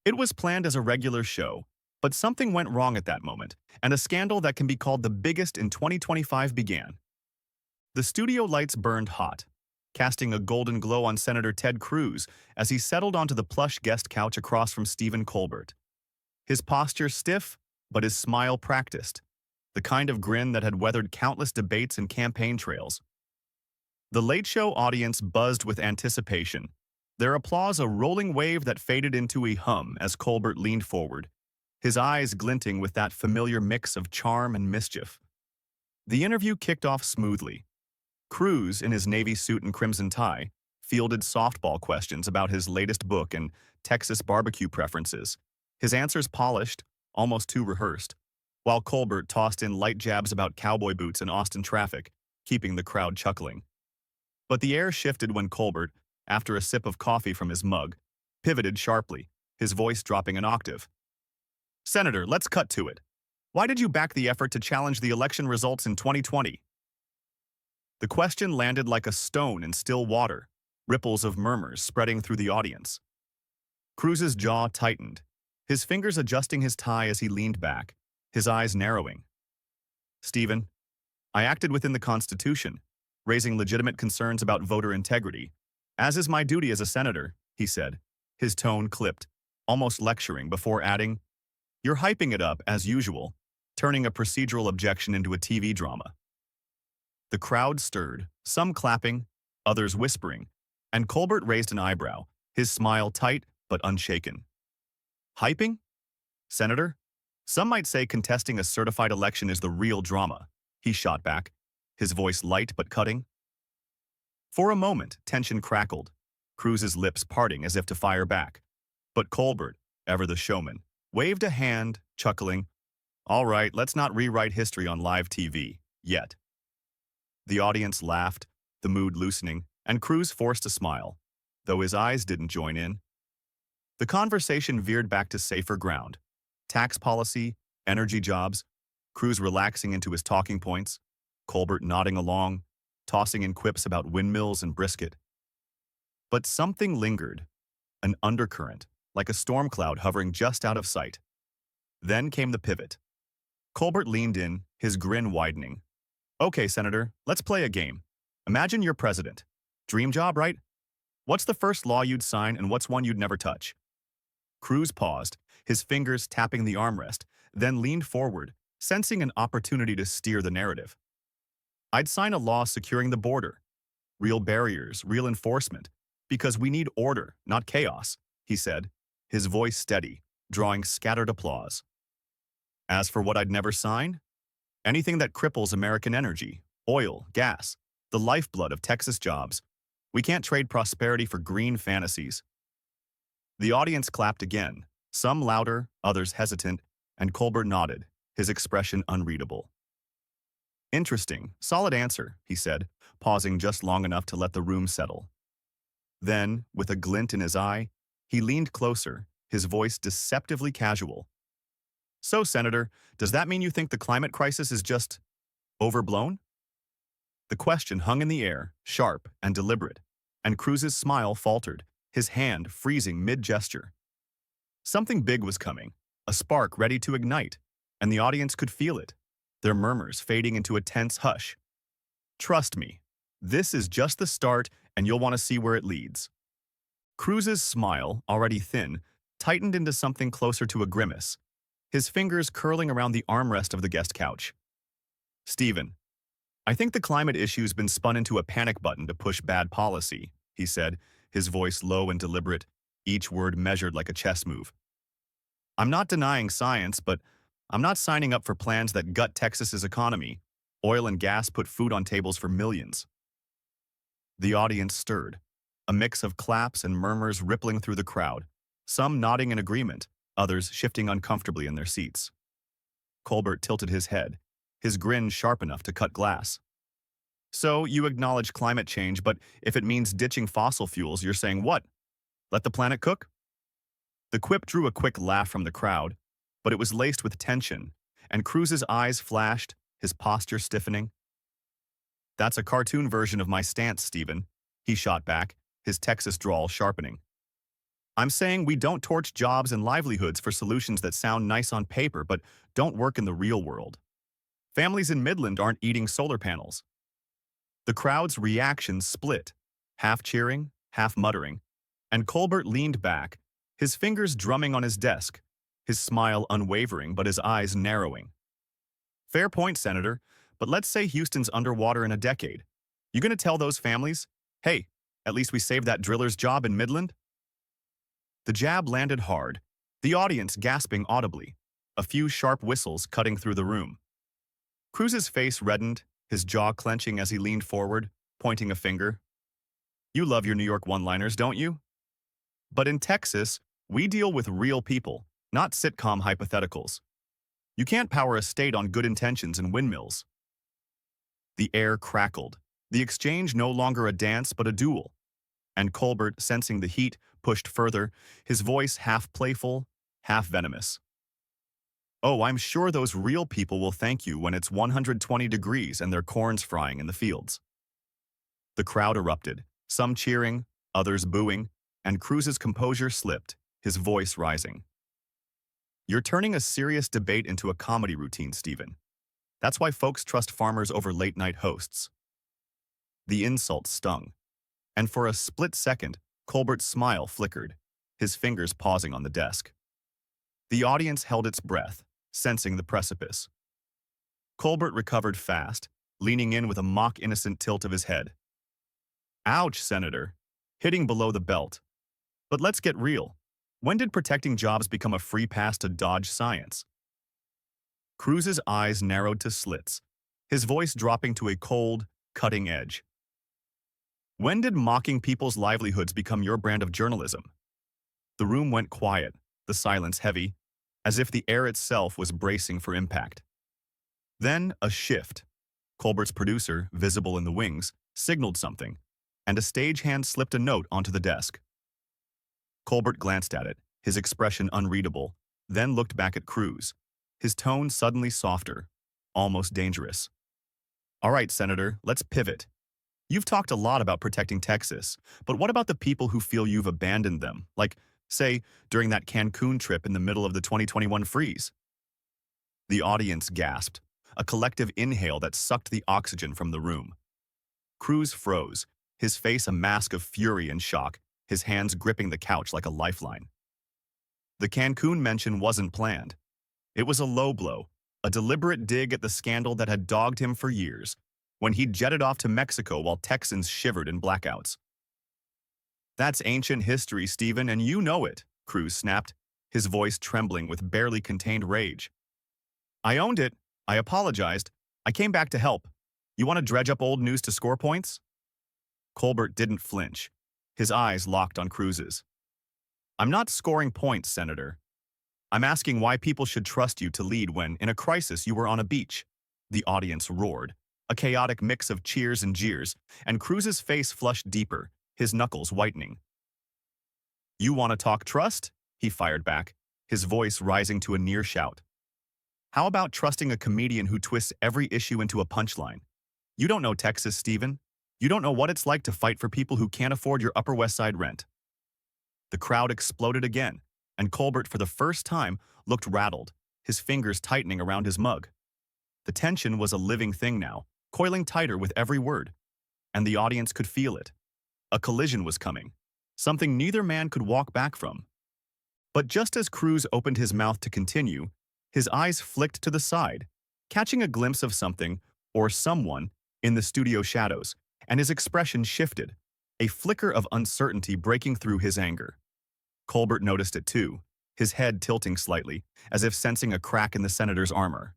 It was planned as a regular show, but something went wrong at that moment, and a scandal that can be called the biggest in 2025 began. The studio lights burned hot, casting a golden glow on Senator Ted Cruz as he settled onto the plush guest couch across from Stephen Colbert. His posture stiff, but his smile practiced, the kind of grin that had weathered countless debates and campaign trails. The Late Show audience buzzed with anticipation, their applause a rolling wave that faded into a hum as Colbert leaned forward, his eyes glinting with that familiar mix of charm and mischief. The interview kicked off smoothly. Cruz, in his navy suit and crimson tie, fielded softball questions about his latest book and Texas barbecue preferences, his answers polished, almost too rehearsed, while Colbert tossed in light jabs about cowboy boots and Austin traffic, keeping the crowd chuckling. But the air shifted when Colbert, after a sip of coffee from his mug, pivoted sharply, his voice dropping an octave. "Senator, let's cut to it. Why did you back the effort to challenge the election results in 2020? The question landed like a stone in still water, ripples of murmurs spreading through the audience. Cruz's jaw tightened, his fingers adjusting his tie as he leaned back, his eyes narrowing. "Stephen, I acted within the Constitution, raising legitimate concerns about voter integrity, as is my duty as a senator," he said, his tone clipped, almost lecturing before adding, "You're hyping it up, as usual, turning a procedural objection into a TV drama." The crowd stirred, some clapping, others whispering, and Colbert raised an eyebrow, his smile tight but unshaken. "Hyping? Senator? Some might say contesting a certified election is the real drama," he shot back, his voice light but cutting. For a moment, tension crackled, Cruz's lips parting as if to fire back. But Colbert, ever the showman, waved a hand, chuckling, "All right, let's not rewrite history on live TV, yet." The audience laughed, the mood loosening, and Cruz forced a smile, though his eyes didn't join in. The conversation veered back to safer ground. Tax policy, energy jobs, Cruz relaxing into his talking points, Colbert nodding along, tossing in quips about windmills and brisket. But something lingered, an undercurrent, like a storm cloud hovering just out of sight. Then came the pivot. Colbert leaned in, his grin widening. "Okay, Senator, let's play a game. Imagine you're president. Dream job, right? What's the first law you'd sign and what's one you'd never touch?" Cruz paused, his fingers tapping the armrest, then leaned forward, sensing an opportunity to steer the narrative. "I'd sign a law securing the border. Real barriers, real enforcement, because we need order, not chaos," he said, his voice steady, drawing scattered applause. "As for what I'd never sign, anything that cripples American energy, oil, gas, the lifeblood of Texas jobs. We can't trade prosperity for green fantasies." The audience clapped again, some louder, others hesitant, and Colbert nodded, his expression unreadable. "Interesting, solid answer," he said, pausing just long enough to let the room settle. Then, with a glint in his eye, he leaned closer, his voice deceptively casual. "So, Senator, does that mean you think the climate crisis is just overblown?" The question hung in the air, sharp and deliberate, and Cruz's smile faltered, his hand freezing mid-gesture. Something big was coming, a spark ready to ignite, and the audience could feel it, their murmurs fading into a tense hush. "Trust me, this is just the start, and you'll want to see where it leads." Cruz's smile, already thin, tightened into something closer to a grimace, his fingers curling around the armrest of the guest couch. "Stephen, I think the climate issue's been spun into a panic button to push bad policy," he said, his voice low and deliberate, each word measured like a chess move. "I'm not denying science, but I'm not signing up for plans that gut Texas's economy. Oil and gas put food on tables for millions." The audience stirred, a mix of claps and murmurs rippling through the crowd, some nodding in agreement, others shifting uncomfortably in their seats. Colbert tilted his head, his grin sharp enough to cut glass. "So you acknowledge climate change, but if it means ditching fossil fuels, you're saying what? Let the planet cook?" The quip drew a quick laugh from the crowd, but it was laced with tension, and Cruz's eyes flashed, his posture stiffening. "That's a cartoon version of my stance, Stephen," he shot back, his Texas drawl sharpening. I'm saying we don't torch jobs and livelihoods for solutions that sound nice on paper but don't work in the real world. Families in Midland aren't eating solar panels. The crowd's reactions split, half cheering, half muttering, and Colbert leaned back, his fingers drumming on his desk, his smile unwavering but his eyes narrowing. Fair point, Senator, but let's say Houston's underwater in a decade. You gonna tell those families, hey, at least we saved that driller's job in Midland? The jab landed hard, the audience gasping audibly, a few sharp whistles cutting through the room. Cruz's face reddened, his jaw clenching as he leaned forward, pointing a finger. You love your New York one-liners, don't you? But in Texas, we deal with real people, not sitcom hypotheticals. You can't power a state on good intentions and windmills. The air crackled, the exchange no longer a dance but a duel. And Colbert, sensing the heat, pushed further, his voice half playful, half venomous. Oh, I'm sure those real people will thank you when it's 120 degrees and their corn's frying in the fields. The crowd erupted, some cheering, others booing, and Cruz's composure slipped, his voice rising. You're turning a serious debate into a comedy routine, Stephen. That's why folks trust farmers over late-night hosts. The insult stung, and for a split second, Colbert's smile flickered, his fingers pausing on the desk. The audience held its breath, sensing the precipice. Colbert recovered fast, leaning in with a mock-innocent tilt of his head. Ouch, Senator, hitting below the belt. But let's get real. When did protecting jobs become a free pass to dodge science? Cruz's eyes narrowed to slits, his voice dropping to a cold, cutting edge. When did mocking people's livelihoods become your brand of journalism? The room went quiet, the silence heavy, as if the air itself was bracing for impact. Then a shift. Colbert's producer, visible in the wings, signaled something, and a stagehand slipped a note onto the desk. Colbert glanced at it, his expression unreadable, then looked back at Cruz, his tone suddenly softer, almost dangerous. All right, Senator, let's pivot. You've talked a lot about protecting Texas, but what about the people who feel you've abandoned them, like, say, during that Cancun trip in the middle of the 2021 freeze? The audience gasped, a collective inhale that sucked the oxygen from the room. Cruz froze, his face a mask of fury and shock, his hands gripping the couch like a lifeline. The Cancun mention wasn't planned. It was a low blow, a deliberate dig at the scandal that had dogged him for years, when he'd jetted off to Mexico while Texans shivered in blackouts. That's ancient history, Stephen, and you know it, Cruz snapped, his voice trembling with barely contained rage. I owned it. I apologized. I came back to help. You want to dredge up old news to score points? Colbert didn't flinch, his eyes locked on Cruz's. I'm not scoring points, Senator. I'm asking why people should trust you to lead when, in a crisis, you were on a beach. The audience roared, a chaotic mix of cheers and jeers, and Cruz's face flushed deeper, his knuckles whitening. You want to talk trust? He fired back, his voice rising to a near shout. How about trusting a comedian who twists every issue into a punchline? You don't know Texas, Stephen. You don't know what it's like to fight for people who can't afford your Upper West Side rent. The crowd exploded again, and Colbert, for the first time, looked rattled, his fingers tightening around his mug. The tension was a living thing now, coiling tighter with every word, and the audience could feel it. A collision was coming, something neither man could walk back from. But just as Cruz opened his mouth to continue, his eyes flicked to the side, catching a glimpse of something, or someone, in the studio shadows, and his expression shifted, a flicker of uncertainty breaking through his anger. Colbert noticed it too, his head tilting slightly, as if sensing a crack in the senator's armor.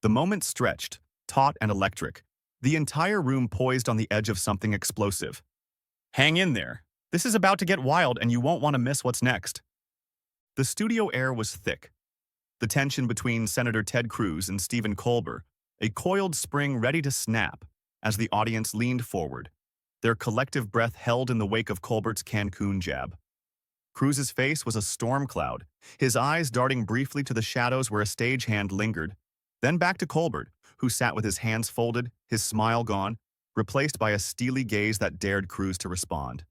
The moment stretched, taut and electric, the entire room poised on the edge of something explosive. Hang in there. This is about to get wild and you won't want to miss what's next. The studio air was thick. The tension between Senator Ted Cruz and Stephen Colbert, a coiled spring ready to snap, as the audience leaned forward, their collective breath held in the wake of Colbert's Cancun jab. Cruz's face was a storm cloud, his eyes darting briefly to the shadows where a stagehand lingered, then back to Colbert, who sat with his hands folded, his smile gone, replaced by a steely gaze that dared Cruz to respond.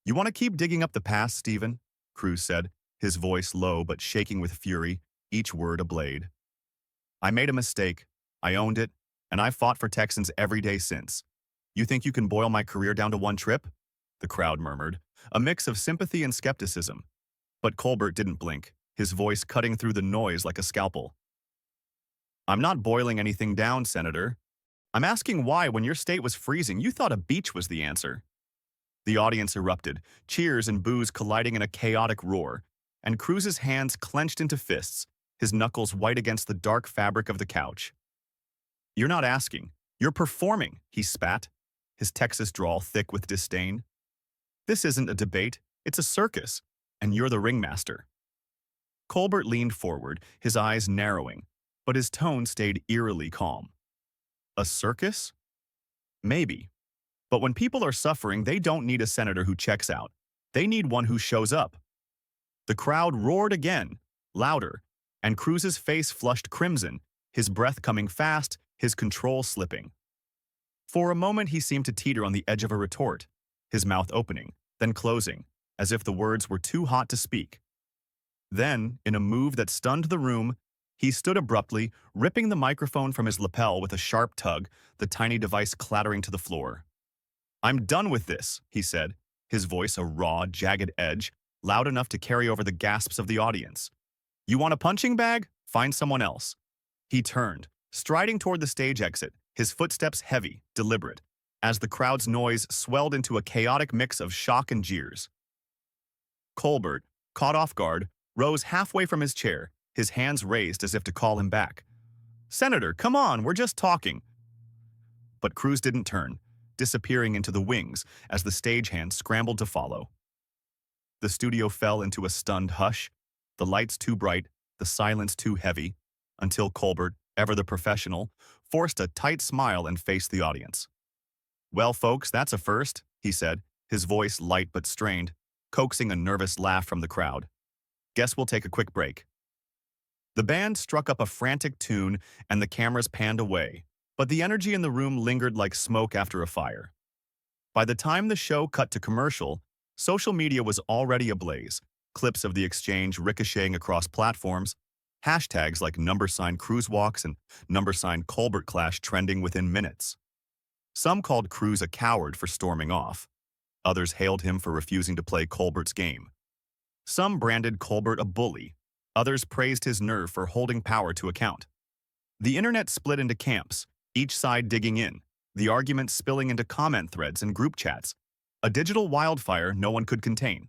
You want to keep digging up the past, Stephen? Cruz said, his voice low but shaking with fury, each word a blade. I made a mistake. I owned it, and I've fought for Texans every day since. You think you can boil my career down to one trip? The crowd murmured, a mix of sympathy and skepticism. But Colbert didn't blink, his voice cutting through the noise like a scalpel. I'm not boiling anything down, Senator. I'm asking why, when your state was freezing, you thought a beach was the answer. The audience erupted, cheers and boos colliding in a chaotic roar, and Cruz's hands clenched into fists, his knuckles white against the dark fabric of the couch. You're not asking. You're performing, he spat, his Texas drawl thick with disdain. This isn't a debate, it's a circus, and you're the ringmaster. Colbert leaned forward, his eyes narrowing, but his tone stayed eerily calm. A circus? Maybe. But when people are suffering, they don't need a senator who checks out. They need one who shows up. The crowd roared again, louder, and Cruz's face flushed crimson, his breath coming fast, his control slipping. For a moment he seemed to teeter on the edge of a retort, his mouth opening, then closing, as if the words were too hot to speak. Then, in a move that stunned the room, he stood abruptly, ripping the microphone from his lapel with a sharp tug, the tiny device clattering to the floor. I'm done with this, he said, his voice a raw, jagged edge, loud enough to carry over the gasps of the audience. You want a punching bag? Find someone else. He turned, striding toward the stage exit, his footsteps heavy, deliberate, as the crowd's noise swelled into a chaotic mix of shock and jeers. Colbert, caught off guard, rose halfway from his chair, his hands raised as if to call him back. Senator, come on, we're just talking. But Cruz didn't turn, disappearing into the wings as the stagehand scrambled to follow. The studio fell into a stunned hush, the lights too bright, the silence too heavy, until Colbert, ever the professional, forced a tight smile and faced the audience. Well, folks, that's a first, he said, his voice light but strained, coaxing a nervous laugh from the crowd. Guess we'll take a quick break. The band struck up a frantic tune and the cameras panned away, but the energy in the room lingered like smoke after a fire. By the time the show cut to commercial, social media was already ablaze, clips of the exchange ricocheting across platforms, hashtags like #CruzWalks and #ColbertClash trending within minutes. Some called Cruz a coward for storming off. Others hailed him for refusing to play Colbert's game. Some branded Colbert a bully. Others praised his nerve for holding power to account. The internet split into camps, each side digging in, the arguments spilling into comment threads and group chats, a digital wildfire no one could contain.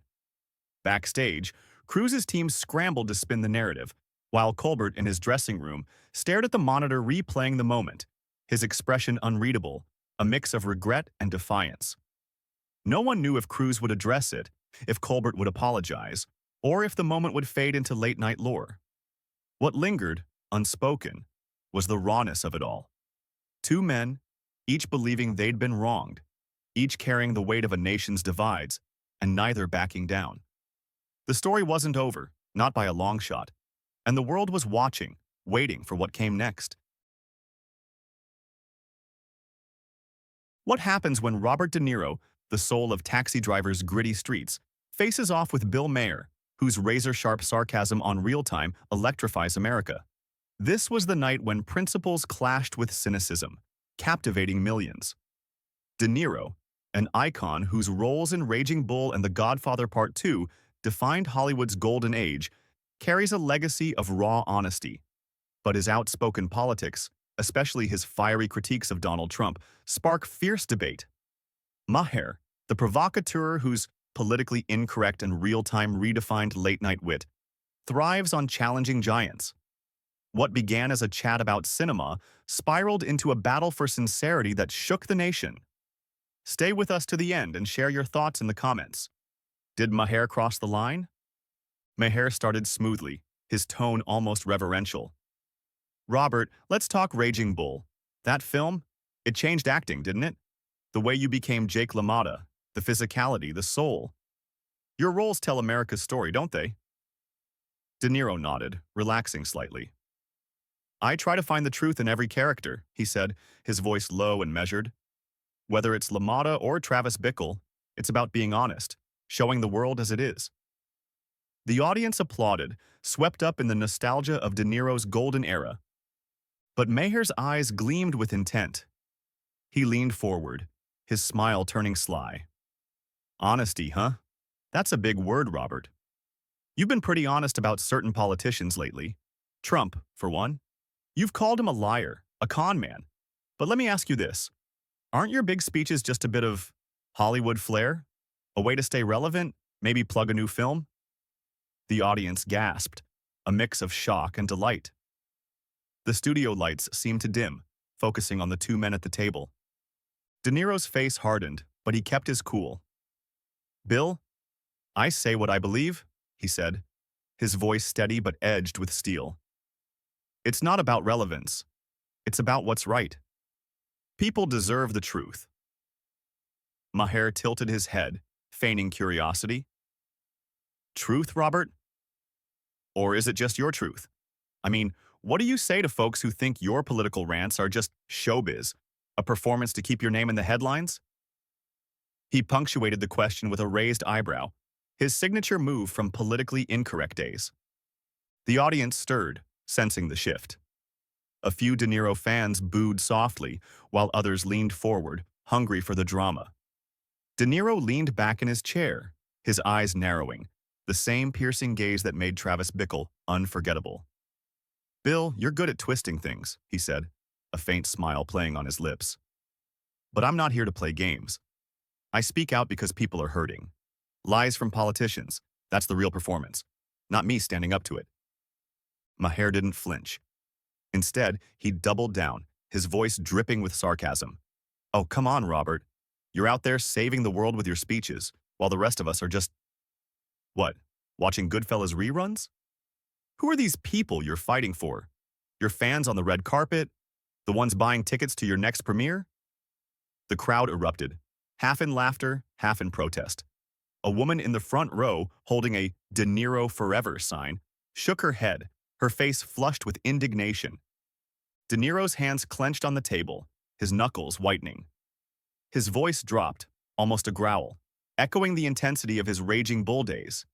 Backstage, Cruz's team scrambled to spin the narrative, while Colbert in his dressing room stared at the monitor replaying the moment, his expression unreadable, a mix of regret and defiance. No one knew if Cruz would address it, if Colbert would apologize, or if the moment would fade into late-night lore. What lingered, unspoken, was the rawness of it all. Two men, each believing they'd been wronged, each carrying the weight of a nation's divides, and neither backing down. The story wasn't over, not by a long shot, and the world was watching, waiting for what came next. What happens when Robert De Niro, the soul of Taxi Driver's gritty streets, faces off with Bill Maher, whose razor-sharp sarcasm on Real Time electrifies America? This was the night when principles clashed with cynicism, captivating millions. De Niro, an icon whose roles in Raging Bull and The Godfather Part 2 defined Hollywood's golden age, carries a legacy of raw honesty. But his outspoken politics, especially his fiery critiques of Donald Trump, spark fierce debate. Maher, the provocateur whose politically incorrect and real-time redefined late-night wit, thrives on challenging giants. What began as a chat about cinema spiraled into a battle for sincerity that shook the nation. Stay with us to the end and share your thoughts in the comments. Did Maher cross the line? Maher started smoothly, his tone almost reverential. Robert, let's talk Raging Bull. That film? It changed acting, didn't it? The way you became Jake LaMotta, the physicality, the soul. Your roles tell America's story, don't they? De Niro nodded, relaxing slightly. I try to find the truth in every character, he said, his voice low and measured. Whether it's LaMotta or Travis Bickle, it's about being honest, showing the world as it is. The audience applauded, swept up in the nostalgia of De Niro's golden era. But Maher's eyes gleamed with intent. He leaned forward, his smile turning sly. Honesty, huh? That's a big word, Robert. You've been pretty honest about certain politicians lately. Trump, for one. You've called him a liar, a con man. But let me ask you this. Aren't your big speeches just a bit of Hollywood flair? A way to stay relevant? Maybe plug a new film? The audience gasped, a mix of shock and delight. The studio lights seemed to dim, focusing on the two men at the table. De Niro's face hardened, but he kept his cool. Bill, I say what I believe, he said, his voice steady but edged with steel. It's not about relevance. It's about what's right. People deserve the truth. Maher tilted his head, feigning curiosity. Truth, Robert? Or is it just your truth? I mean, what do you say to folks who think your political rants are just showbiz, a performance to keep your name in the headlines? He punctuated the question with a raised eyebrow, his signature move from politically incorrect days. The audience stirred, sensing the shift. A few De Niro fans booed softly, while others leaned forward, hungry for the drama. De Niro leaned back in his chair, his eyes narrowing, the same piercing gaze that made Travis Bickle unforgettable. Bill, you're good at twisting things, he said, a faint smile playing on his lips. But I'm not here to play games. I speak out because people are hurting. Lies from politicians, that's the real performance, not me standing up to it. Maher didn't flinch. Instead, he doubled down, his voice dripping with sarcasm. Oh, come on, Robert. You're out there saving the world with your speeches, while the rest of us are just… What, watching Goodfellas reruns? Who are these people you're fighting for? Your fans on the red carpet? The ones buying tickets to your next premiere? The crowd erupted, half in laughter, half in protest. A woman in the front row, holding a De Niro Forever sign, shook her head, her face flushed with indignation. De Niro's hands clenched on the table, his knuckles whitening. His voice dropped, almost a growl, echoing the intensity of his raging bull days.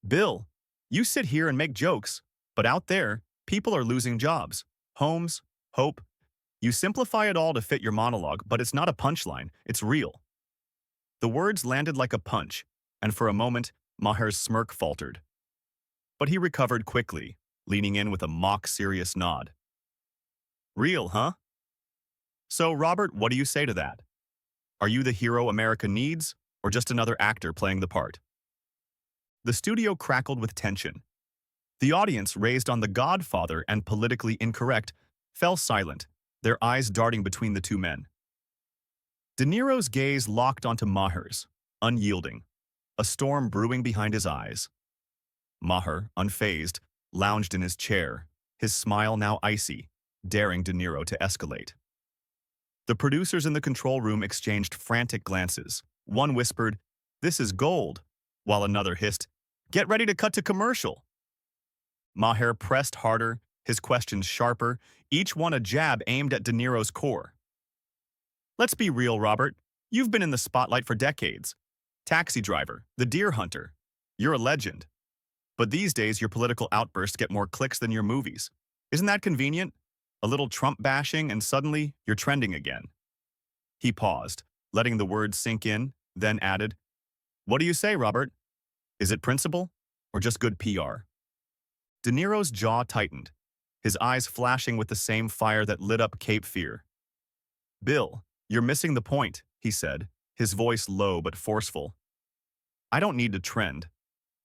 Bill, you sit here and make jokes, but out there, people are losing jobs, homes, hope. You simplify it all to fit your monologue, but it's not a punchline, it's real. The words landed like a punch, and for a moment, Maher's smirk faltered. But he recovered quickly, leaning in with a mock-serious nod. Real, huh? So, Robert, what do you say to that? Are you the hero America needs, or just another actor playing the part? The studio crackled with tension. The audience, raised on The Godfather and politically incorrect, fell silent, their eyes darting between the two men. De Niro's gaze locked onto Maher's, unyielding, a storm brewing behind his eyes. Maher, unfazed, lounged in his chair, his smile now icy, daring De Niro to escalate. The producers in the control room exchanged frantic glances. One whispered, "This is gold," while another hissed, "Get ready to cut to commercial." Maher pressed harder, his questions sharper, each one a jab aimed at De Niro's core. Let's be real, Robert. You've been in the spotlight for decades. Taxi driver, the deer hunter. You're a legend. But these days, your political outbursts get more clicks than your movies. Isn't that convenient? A little Trump bashing and suddenly you're trending again. He paused, letting the words sink in, then added, "What do you say, Robert? Is it principle or just good PR?" De Niro's jaw tightened, his eyes flashing with the same fire that lit up Cape Fear. "Bill, you're missing the point," he said, his voice low but forceful. "I don't need to trend.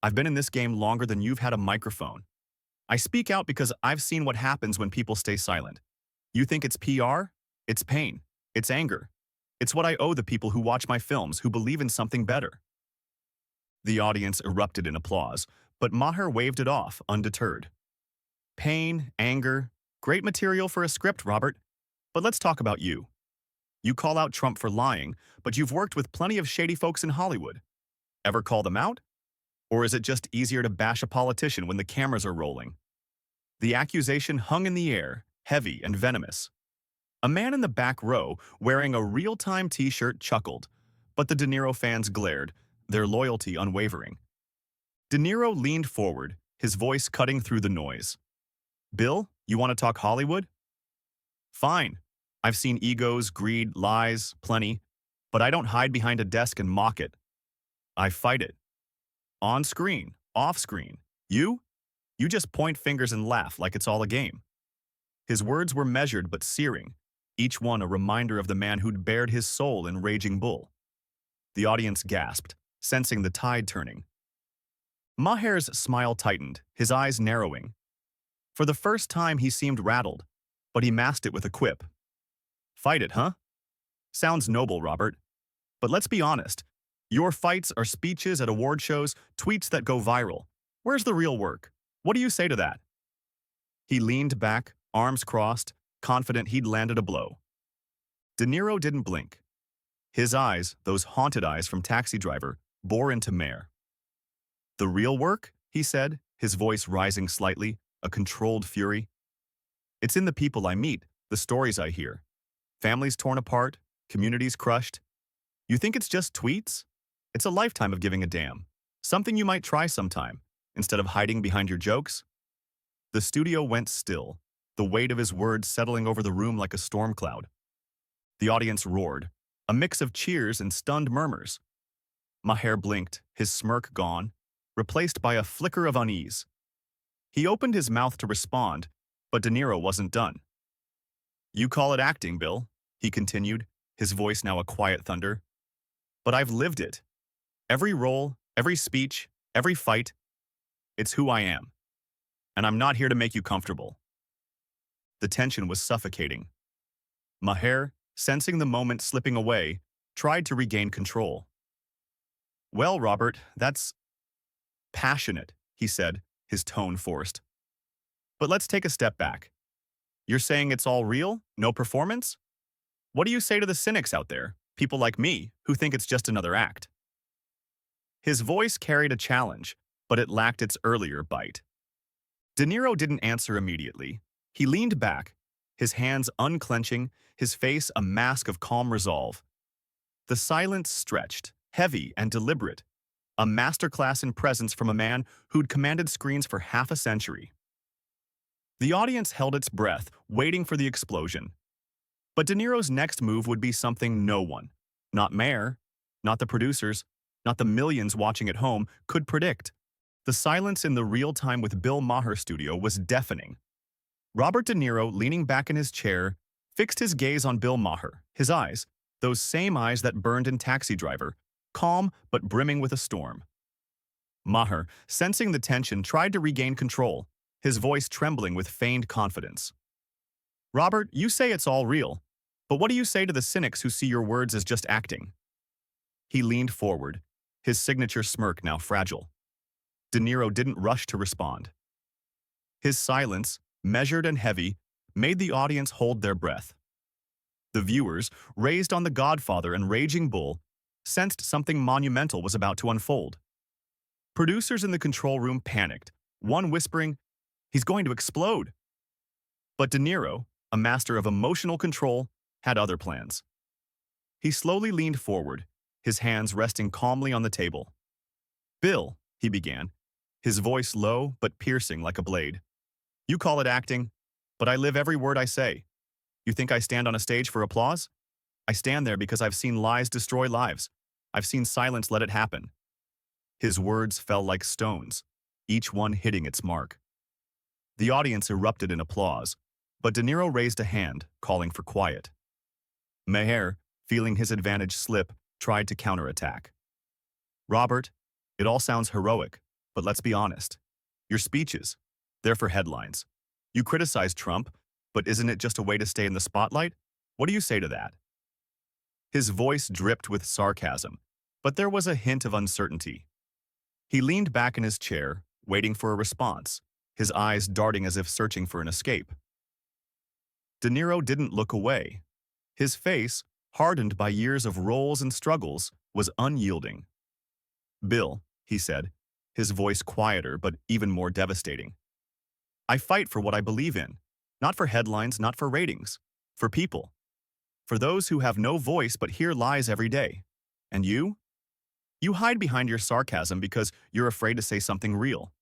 I've been in this game longer than you've had a microphone. I speak out because I've seen what happens when people stay silent. You think it's PR? It's pain. It's anger. It's what I owe the people who watch my films, who believe in something better." The audience erupted in applause, but Maher waved it off, undeterred. Pain, anger, great material for a script, Robert. But let's talk about you. You call out Trump for lying, but you've worked with plenty of shady folks in Hollywood. Ever call them out? Or is it just easier to bash a politician when the cameras are rolling? The accusation hung in the air, heavy and venomous. A man in the back row, wearing a real-time t-shirt, chuckled, but the De Niro fans glared, their loyalty unwavering. De Niro leaned forward, his voice cutting through the noise. Bill, you want to talk Hollywood? Fine. I've seen egos, greed, lies, plenty, but I don't hide behind a desk and mock it. I fight it. On screen, off screen. You? You just point fingers and laugh like it's all a game. His words were measured but searing, each one a reminder of the man who'd bared his soul in Raging Bull. The audience gasped, sensing the tide turning. Maher's smile tightened, his eyes narrowing. For the first time he seemed rattled, but he masked it with a quip. Fight it, huh? Sounds noble, Robert. But let's be honest. Your fights are speeches at award shows, tweets that go viral. Where's the real work? What do you say to that? He leaned back, arms crossed, confident he'd landed a blow. De Niro didn't blink. His eyes, those haunted eyes from Taxi Driver, bore into Maher. The real work? He said, his voice rising slightly, a controlled fury. It's in the people I meet, the stories I hear. Families torn apart, communities crushed. You think it's just tweets? It's a lifetime of giving a damn. Something you might try sometime, instead of hiding behind your jokes. The studio went still, the weight of his words settling over the room like a storm cloud. The audience roared, a mix of cheers and stunned murmurs. Maher blinked, his smirk gone, replaced by a flicker of unease. He opened his mouth to respond, but De Niro wasn't done. You call it acting, Bill, he continued, his voice now a quiet thunder. But I've lived it. Every role, every speech, every fight, it's who I am. And I'm not here to make you comfortable. The tension was suffocating. Maher, sensing the moment slipping away, tried to regain control. Well, Robert, that's passionate, he said, his tone forced. But let's take a step back. You're saying it's all real? No performance? What do you say to the cynics out there, people like me, who think it's just another act? His voice carried a challenge, but it lacked its earlier bite. De Niro didn't answer immediately. He leaned back, his hands unclenching, his face a mask of calm resolve. The silence stretched, heavy and deliberate, a masterclass in presence from a man who'd commanded screens for half a century. The audience held its breath, waiting for the explosion. But De Niro's next move would be something no one, not Maher, not the producers, not the millions watching at home, could predict. The silence in the Real Time with Bill Maher studio was deafening. Robert De Niro, leaning back in his chair, fixed his gaze on Bill Maher, his eyes, those same eyes that burned in Taxi Driver, calm but brimming with a storm. Maher, sensing the tension, tried to regain control, his voice trembling with feigned confidence. Robert, you say it's all real, but what do you say to the cynics who see your words as just acting? He leaned forward, his signature smirk now fragile. De Niro didn't rush to respond. His silence, measured and heavy, made the audience hold their breath. The viewers, raised on The Godfather and Raging Bull, sensed something monumental was about to unfold. Producers in the control room panicked, one whispering, "He's going to explode." But De Niro, a master of emotional control, had other plans. He slowly leaned forward, his hands resting calmly on the table. Bill, he began, his voice low but piercing like a blade. You call it acting, but I live every word I say. You think I stand on a stage for applause? I stand there because I've seen lies destroy lives. I've seen silence let it happen. His words fell like stones, each one hitting its mark. The audience erupted in applause, but De Niro raised a hand, calling for quiet. Maher, feeling his advantage slip, tried to counterattack. Robert, it all sounds heroic, but let's be honest. Your speeches, they're for headlines. You criticize Trump, but isn't it just a way to stay in the spotlight? What do you say to that? His voice dripped with sarcasm, but there was a hint of uncertainty. He leaned back in his chair, waiting for a response, his eyes darting as if searching for an escape. De Niro didn't look away. His face, hardened by years of roles and struggles, was unyielding. Bill, he said, his voice quieter but even more devastating. I fight for what I believe in, not for headlines, not for ratings, for people. For those who have no voice but hear lies every day. And you? You hide behind your sarcasm because you're afraid to say something real.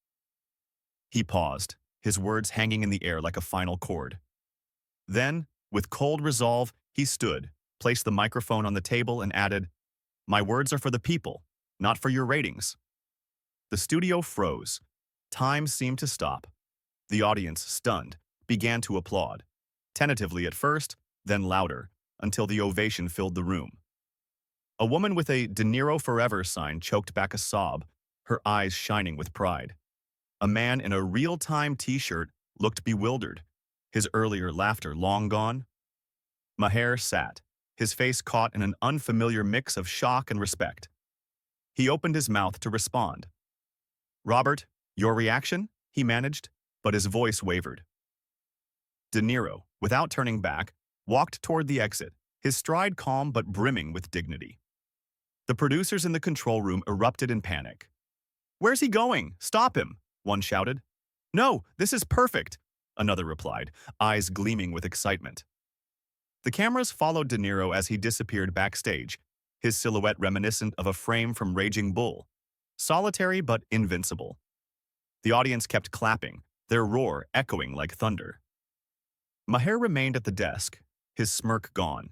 He paused, his words hanging in the air like a final chord. Then, with cold resolve, he stood, placed the microphone on the table, and added, "My words are for the people, not for your ratings." The studio froze. Time seemed to stop. The audience, stunned, began to applaud. Tentatively at first, then louder, until the ovation filled the room. A woman with a De Niro Forever sign choked back a sob, her eyes shining with pride. A man in a real-time t-shirt looked bewildered, his earlier laughter long gone. Maher sat, his face caught in an unfamiliar mix of shock and respect. He opened his mouth to respond. "Robert, your reaction?" he managed, but his voice wavered. De Niro, without turning back, walked toward the exit, his stride calm but brimming with dignity. The producers in the control room erupted in panic. "Where's he going? Stop him!" one shouted. "No, this is perfect," another replied, eyes gleaming with excitement. The cameras followed De Niro as he disappeared backstage, his silhouette reminiscent of a frame from Raging Bull, solitary but invincible. The audience kept clapping, their roar echoing like thunder. Maher remained at the desk, his smirk gone.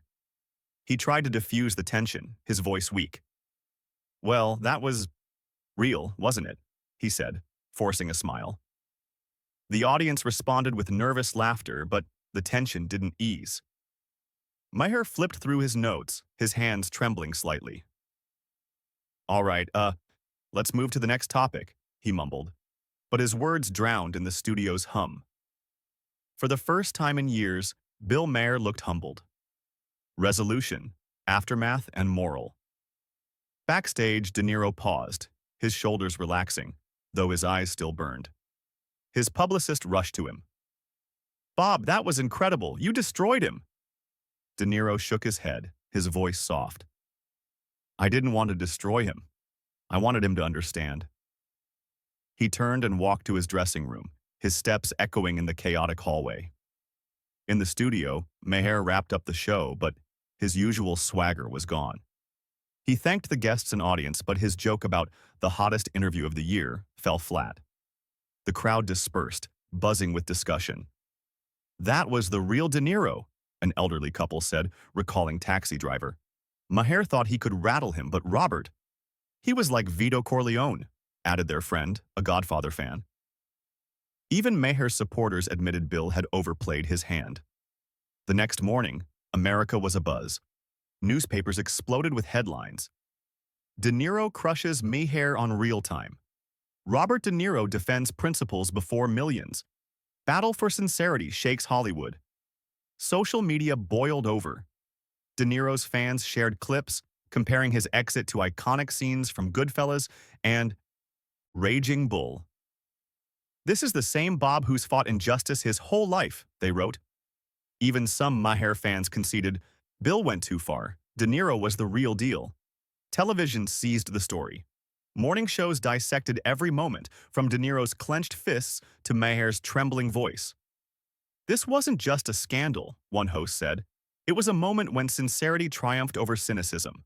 He tried to diffuse the tension, his voice weak. "Well, that was real, wasn't it?" he said, forcing a smile. The audience responded with nervous laughter, but the tension didn't ease. Maher flipped through his notes, his hands trembling slightly. "All right, let's move to the next topic," he mumbled, but his words drowned in the studio's hum. For the first time in years, Bill Maher looked humbled. Resolution, aftermath, and moral. Backstage, De Niro paused, his shoulders relaxing, though his eyes still burned. His publicist rushed to him. "Bob, that was incredible. You destroyed him." De Niro shook his head, his voice soft. "I didn't want to destroy him. I wanted him to understand." He turned and walked to his dressing room, his steps echoing in the chaotic hallway. In the studio, Maher wrapped up the show, but his usual swagger was gone. He thanked the guests and audience, but his joke about the hottest interview of the year fell flat. The crowd dispersed, buzzing with discussion. "That was the real De Niro," an elderly couple said, recalling Taxi Driver. "Maher thought he could rattle him, but Robert, he was like Vito Corleone," added their friend, a Godfather fan. Even Maher's supporters admitted Bill had overplayed his hand. The next morning, America was abuzz. Newspapers exploded with headlines. De Niro crushes Maher on real time. Robert De Niro defends principles before millions. Battle for sincerity shakes Hollywood. Social media boiled over. De Niro's fans shared clips, comparing his exit to iconic scenes from Goodfellas and Raging Bull. "This is the same Bob who's fought injustice his whole life," they wrote. Even some Maher fans conceded, Bill went too far. De Niro was the real deal. Television seized the story. Morning shows dissected every moment, from De Niro's clenched fists to Maher's trembling voice. "This wasn't just a scandal," one host said. "It was a moment when sincerity triumphed over cynicism."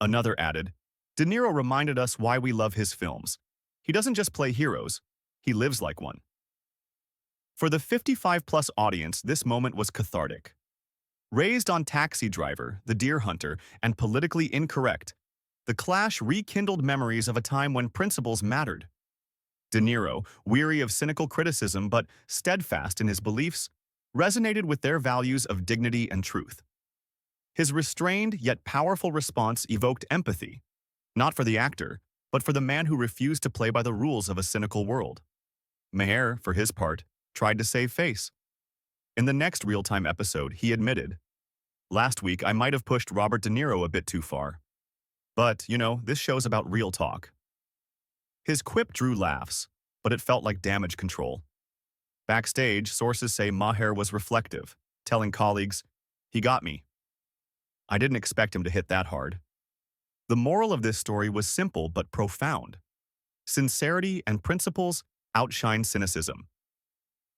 Another added, "De Niro reminded us why we love his films. He doesn't just play heroes, he lives like one." For the 55-plus audience, this moment was cathartic. Raised on Taxi Driver, The Deer Hunter, and Politically Incorrect, the clash rekindled memories of a time when principles mattered. De Niro, weary of cynical criticism but steadfast in his beliefs, resonated with their values of dignity and truth. His restrained yet powerful response evoked empathy, not for the actor, but for the man who refused to play by the rules of a cynical world. Maher, for his part, tried to save face. In the next real-time episode, he admitted, "Last week I might have pushed Robert De Niro a bit too far. But, this show's about real talk." His quip drew laughs, but it felt like damage control. Backstage, sources say Maher was reflective, telling colleagues, "He got me. I didn't expect him to hit that hard." The moral of this story was simple but profound. Sincerity and principles outshine cynicism.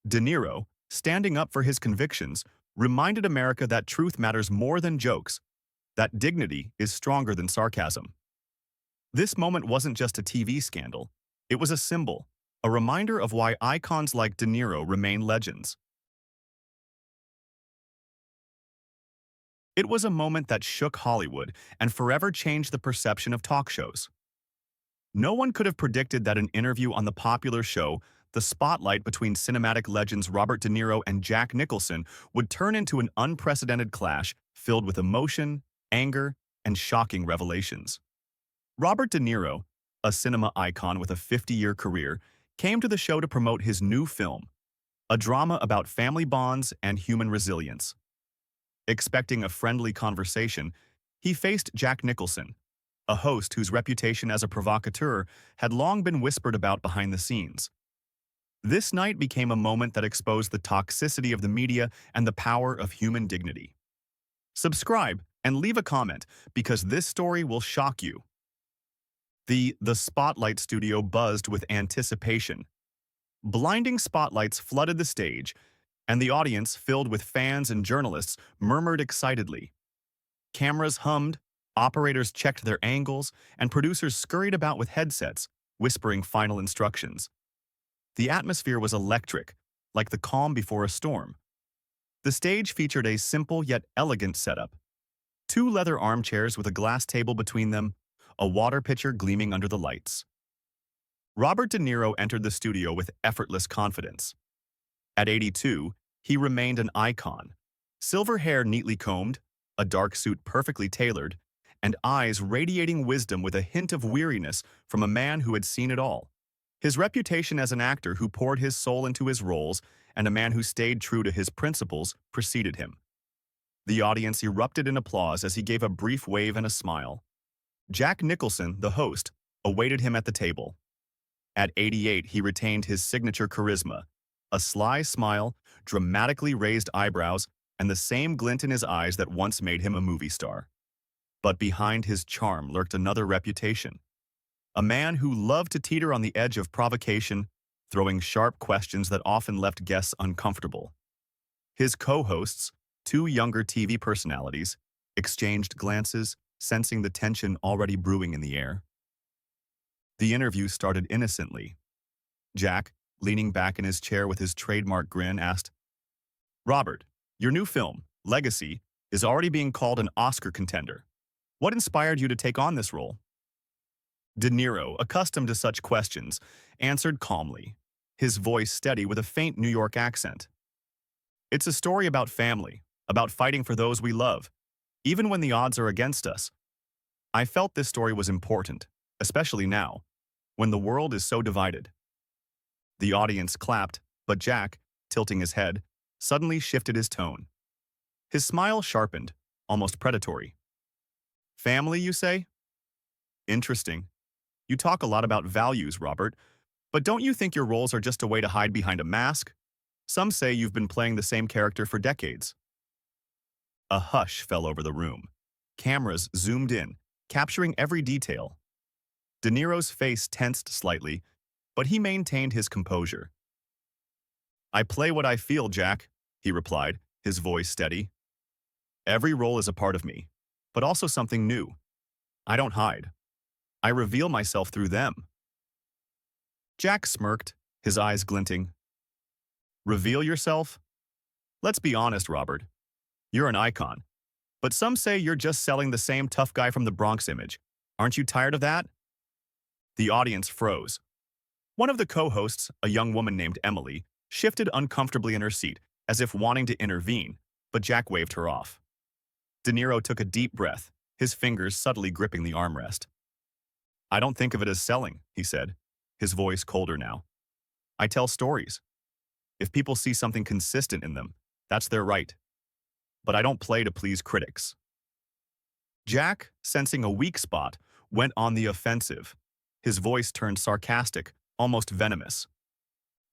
De Niro, standing up for his convictions, reminded America that truth matters more than jokes, that dignity is stronger than sarcasm. This moment wasn't just a TV scandal. It was a symbol, a reminder of why icons like De Niro remain legends. It was a moment that shook Hollywood and forever changed the perception of talk shows. No one could have predicted that an interview on the popular show, The Spotlight between cinematic legends Robert De Niro and Jack Nicholson, would turn into an unprecedented clash filled with emotion, anger, and shocking revelations. Robert De Niro, a cinema icon with a 50-year career, came to the show to promote his new film, a drama about family bonds and human resilience. Expecting a friendly conversation, he faced Jack Nicholson, a host whose reputation as a provocateur had long been whispered about behind the scenes. This night became a moment that exposed the toxicity of the media and the power of human dignity. Subscribe and leave a comment because this story will shock you. The Spotlight studio buzzed with anticipation. Blinding spotlights flooded the stage, and the audience, filled with fans and journalists, murmured excitedly. Cameras hummed, operators checked their angles, and producers scurried about with headsets, whispering final instructions. The atmosphere was electric, like the calm before a storm. The stage featured a simple yet elegant setup. Two leather armchairs with a glass table between them, a water pitcher gleaming under the lights. Robert De Niro entered the studio with effortless confidence. At 82, he remained an icon. Silver hair neatly combed, a dark suit perfectly tailored, and eyes radiating wisdom with a hint of weariness from a man who had seen it all. His reputation as an actor who poured his soul into his roles and a man who stayed true to his principles preceded him. The audience erupted in applause as he gave a brief wave and a smile. Jack Nicholson, the host, awaited him at the table. At 88, he retained his signature charisma, a sly smile, dramatically raised eyebrows, and the same glint in his eyes that once made him a movie star. But behind his charm lurked another reputation. A man who loved to teeter on the edge of provocation, throwing sharp questions that often left guests uncomfortable. His co-hosts, two younger TV personalities, exchanged glances, sensing the tension already brewing in the air. The interview started innocently. Jack, leaning back in his chair with his trademark grin, asked, "Robert, your new film, Legacy, is already being called an Oscar contender. What inspired you to take on this role?" De Niro, accustomed to such questions, answered calmly, his voice steady with a faint New York accent. "It's a story about family, about fighting for those we love, even when the odds are against us. I felt this story was important, especially now, when the world is so divided." The audience clapped, but Jack, tilting his head, suddenly shifted his tone. His smile sharpened, almost predatory. "Family, you say? Interesting. You talk a lot about values, Robert, but don't you think your roles are just a way to hide behind a mask? Some say you've been playing the same character for decades." A hush fell over the room. Cameras zoomed in, capturing every detail. De Niro's face tensed slightly, but he maintained his composure. "I play what I feel, Jack," he replied, his voice steady. "Every role is a part of me, but also something new. I don't hide. I reveal myself through them." Jack smirked, his eyes glinting. "Reveal yourself? Let's be honest, Robert. You're an icon. But some say you're just selling the same tough guy from the Bronx image. Aren't you tired of that?" The audience froze. One of the co-hosts, a young woman named Emily, shifted uncomfortably in her seat, as if wanting to intervene, but Jack waved her off. De Niro took a deep breath, his fingers subtly gripping the armrest. "I don't think of it as selling," he said, his voice colder now. "I tell stories. If people see something consistent in them, that's their right. But I don't play to please critics." Jack, sensing a weak spot, went on the offensive. His voice turned sarcastic, almost venomous.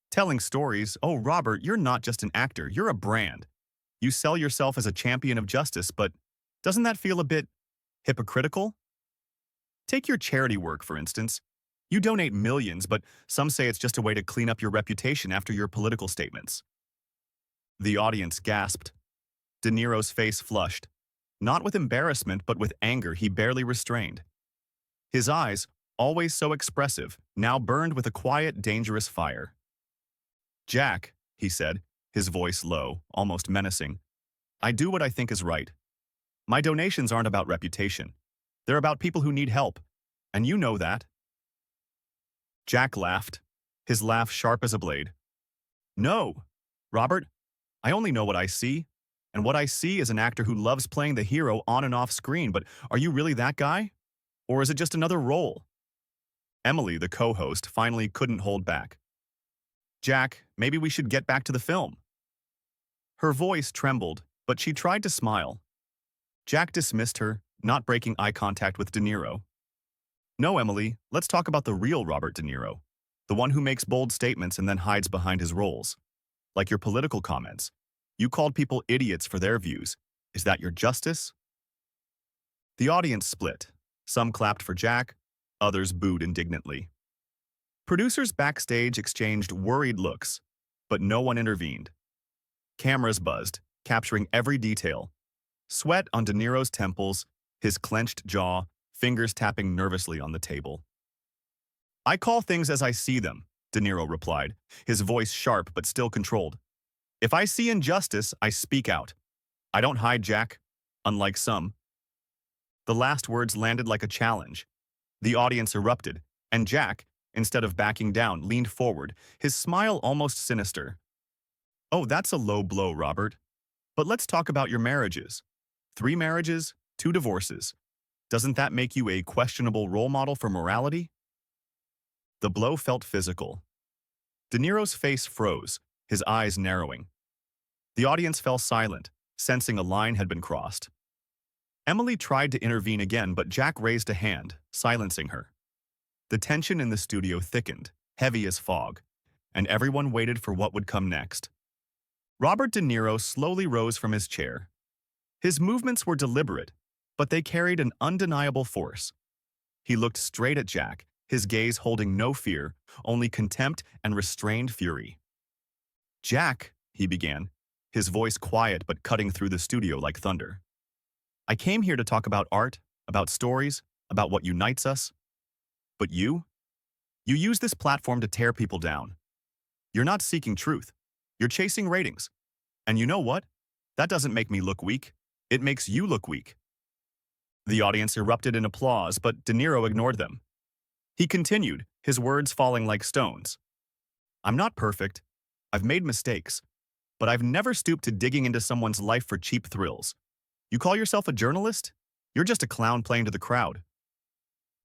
"Telling stories? Oh, Robert, you're not just an actor, you're a brand. You sell yourself as a champion of justice, but doesn't that feel a bit hypocritical? Take your charity work, for instance. You donate millions, but some say it's just a way to clean up your reputation after your political statements." The audience gasped. De Niro's face flushed, not with embarrassment but with anger he barely restrained. His eyes, always so expressive, now burned with a quiet, dangerous fire. "Jack," he said, his voice low, almost menacing, "I do what I think is right. My donations aren't about reputation. They're about people who need help, and you know that." Jack laughed, his laugh sharp as a blade. "No, Robert, I only know what I see, and what I see is an actor who loves playing the hero on and off screen, but are you really that guy? Or is it just another role?" Emily, the co-host, finally couldn't hold back. "Jack, maybe we should get back to the film." Her voice trembled, but she tried to smile. Jack dismissed her, not breaking eye contact with De Niro. "No, Emily, let's talk about the real Robert De Niro, the one who makes bold statements and then hides behind his roles. Like your political comments. You called people idiots for their views. Is that your justice?" The audience split. Some clapped for Jack, others booed indignantly. Producers backstage exchanged worried looks, but no one intervened. Cameras buzzed, capturing every detail. Sweat on De Niro's temples, his clenched jaw, fingers tapping nervously on the table. "I call things as I see them," De Niro replied, his voice sharp but still controlled. "If I see injustice, I speak out. I don't hide, Jack, unlike some." The last words landed like a challenge. The audience erupted, and Jack, instead of backing down, leaned forward, his smile almost sinister. "Oh, that's a low blow, Robert. But let's talk about your marriages. 3 marriages, 2 divorces. Doesn't that make you a questionable role model for morality?" The blow felt physical. De Niro's face froze, his eyes narrowing. The audience fell silent, sensing a line had been crossed. Emily tried to intervene again, but Jack raised a hand, silencing her. The tension in the studio thickened, heavy as fog, and everyone waited for what would come next. Robert De Niro slowly rose from his chair. His movements were deliberate, but they carried an undeniable force. He looked straight at Jack, his gaze holding no fear, only contempt and restrained fury. "Jack," he began, his voice quiet but cutting through the studio like thunder. "I came here to talk about art, about stories, about what unites us. But you? You use this platform to tear people down. You're not seeking truth. You're chasing ratings. And you know what? That doesn't make me look weak. It makes you look weak." The audience erupted in applause, but De Niro ignored them. He continued, his words falling like stones. "I'm not perfect. I've made mistakes. But I've never stooped to digging into someone's life for cheap thrills. You call yourself a journalist? You're just a clown playing to the crowd."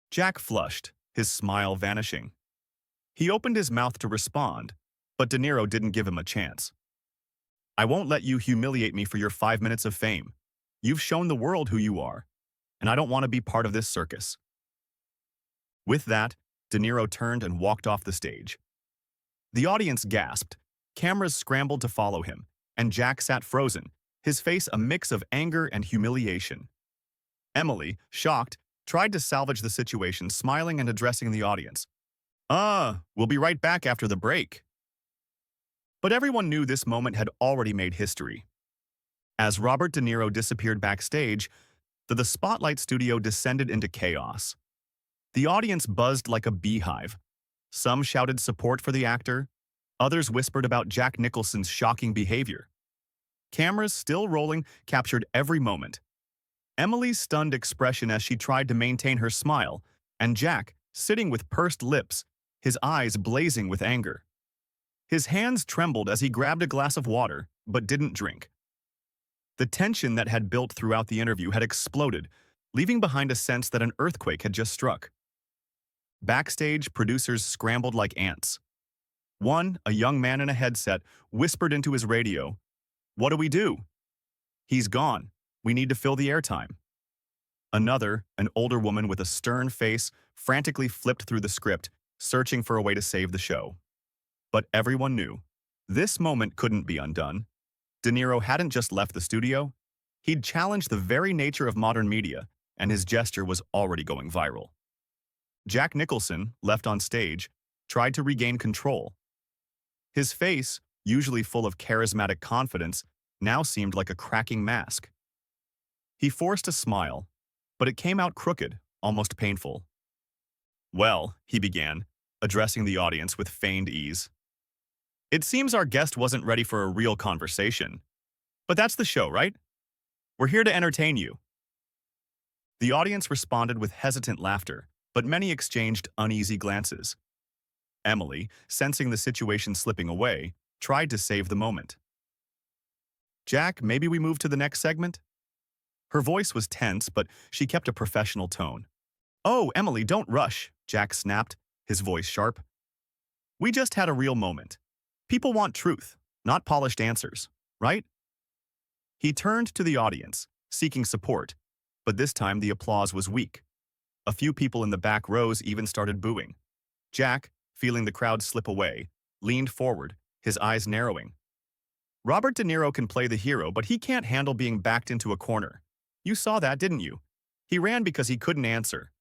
Jack flushed, his smile vanishing. He opened his mouth to respond, but De Niro didn't give him a chance. "I won't let you humiliate me for your 5 minutes of fame. You've shown the world who you are, and I don't want to be part of this circus." With that, De Niro turned and walked off the stage. The audience gasped, cameras scrambled to follow him, and Jack sat frozen, his face a mix of anger and humiliation. Emily, shocked, tried to salvage the situation, smiling and addressing the audience. We'll be right back after the break." But everyone knew this moment had already made history. As Robert De Niro disappeared backstage, the Spotlight studio descended into chaos. The audience buzzed like a beehive. Some shouted support for the actor, others whispered about Jack Nicholson's shocking behavior. Cameras, still rolling, captured every moment. Emily's stunned expression as she tried to maintain her smile, and Jack, sitting with pursed lips, his eyes blazing with anger. His hands trembled as he grabbed a glass of water, but didn't drink. The tension that had built throughout the interview had exploded, leaving behind a sense that an earthquake had just struck. Backstage, producers scrambled like ants. One, a young man in a headset, whispered into his radio, "What do we do?" "He's gone. We need to fill the airtime." Another, an older woman with a stern face, frantically flipped through the script, searching for a way to save the show. But everyone knew. This moment couldn't be undone. De Niro hadn't just left the studio. He'd challenged the very nature of modern media, and his gesture was already going viral. Jack Nicholson, left on stage, tried to regain control. His face, usually full of charismatic confidence, now seemed like a cracking mask. He forced a smile, but it came out crooked, almost painful. Well, he began, addressing the audience with feigned ease. It seems our guest wasn't ready for a real conversation. But that's the show, right? We're here to entertain you. The audience responded with hesitant laughter, but many exchanged uneasy glances. Emily, sensing the situation slipping away, tried to save the moment. Jack, maybe we move to the next segment? Her voice was tense, but she kept a professional tone. Oh, Emily, don't rush, Jack snapped, his voice sharp. We just had a real moment. People want truth, not polished answers, right? He turned to the audience, seeking support, but this time the applause was weak. A few people in the back rows even started booing. Jack, feeling the crowd slip away, leaned forward, his eyes narrowing. Robert De Niro can play the hero, but he can't handle being backed into a corner. You saw that, didn't you? He ran because he couldn't answer.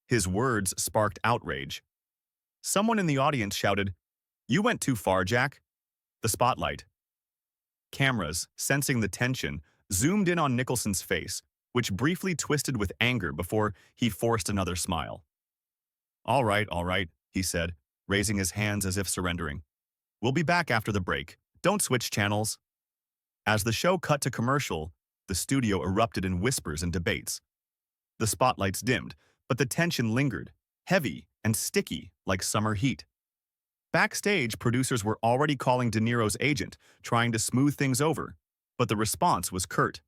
His words sparked outrage. Someone in the audience shouted, "You went too far, Jack." The spotlight. Cameras, sensing the tension, zoomed in on Nicholson's face, which briefly twisted with anger before he forced another smile. All right, he said, raising his hands as if surrendering. We'll be back after the break. Don't switch channels. As the show cut to commercial, the studio erupted in whispers and debates. The spotlights dimmed, but the tension lingered, heavy and sticky like summer heat. Backstage, producers were already calling De Niro's agent, trying to smooth things over, but the response was curt.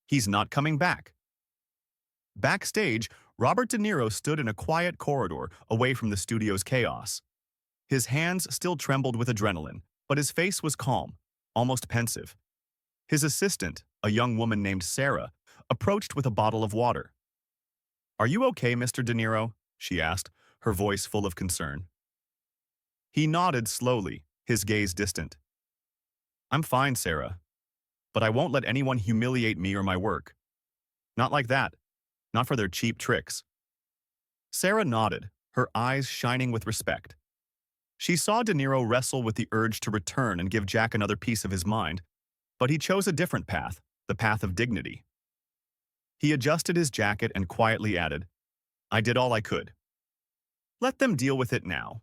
He's not coming back. Backstage, Robert De Niro stood in a quiet corridor away from the studio's chaos. His hands still trembled with adrenaline, but his face was calm, almost pensive. His assistant, a young woman named Sarah, approached with a bottle of water. "Are you okay, Mr. De Niro?" she asked, her voice full of concern. He nodded slowly, his gaze distant. "I'm fine, Sarah, but I won't let anyone humiliate me or my work. Not like that. Not for their cheap tricks." Sarah nodded, her eyes shining with respect. She saw De Niro wrestle with the urge to return and give Jack another piece of his mind, but he chose a different path, the path of dignity. He adjusted his jacket and quietly added, "I did all I could. Let them deal with it now."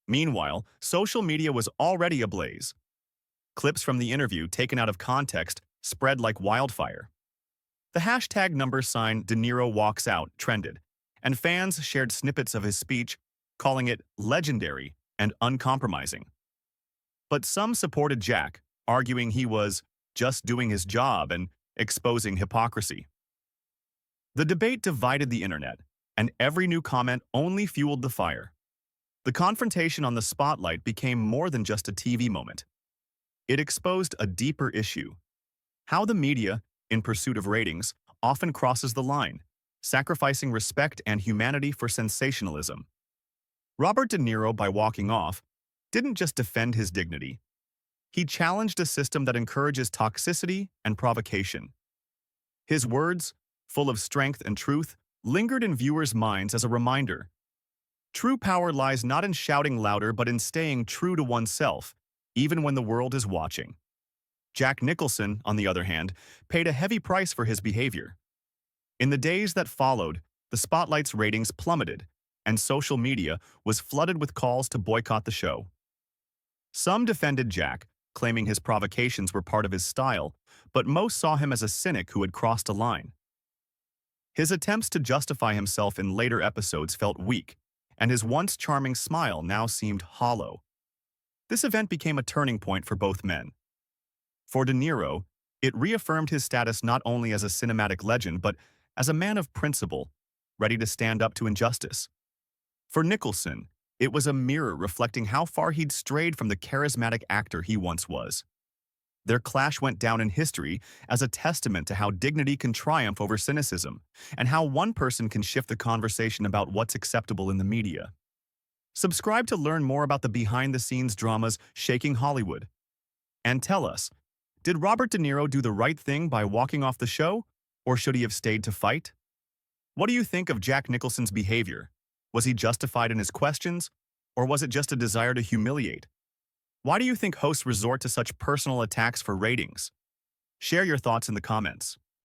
Meanwhile, social media was already ablaze. Clips from the interview taken out of context spread like wildfire. The hashtag #sign De Niro walks out trended, and fans shared snippets of his speech, calling it legendary and uncompromising. But some supported Jack, arguing he was just doing his job and exposing hypocrisy. The debate divided the internet, and every new comment only fueled the fire. The confrontation on the spotlight became more than just a TV moment. It exposed a deeper issue: how the media, in pursuit of ratings, often crosses the line, sacrificing respect and humanity for sensationalism. Robert De Niro, by walking off, didn't just defend his dignity. He challenged a system that encourages toxicity and provocation. His words, full of strength and truth, lingered in viewers' minds as a reminder. True power lies not in shouting louder but in staying true to oneself, even when the world is watching. Jack Nicholson, on the other hand, paid a heavy price for his behavior. In the days that followed, the Spotlight's ratings plummeted, and social media was flooded with calls to boycott the show. Some defended Jack, claiming his provocations were part of his style, but most saw him as a cynic who had crossed a line. His attempts to justify himself in later episodes felt weak, and his once charming smile now seemed hollow. This event became a turning point for both men. For De Niro, it reaffirmed his status not only as a cinematic legend, but as a man of principle, ready to stand up to injustice. For Nicholson, it was a mirror reflecting how far he'd strayed from the charismatic actor he once was. Their clash went down in history as a testament to how dignity can triumph over cynicism, and how one person can shift the conversation about what's acceptable in the media. Subscribe to learn more about the behind-the-scenes dramas shaking Hollywood. And tell us, did Robert De Niro do the right thing by walking off the show, or should he have stayed to fight? What do you think of Jack Nicholson's behavior? Was he justified in his questions, or was it just a desire to humiliate? Why do you think hosts resort to such personal attacks for ratings? Share your thoughts in the comments.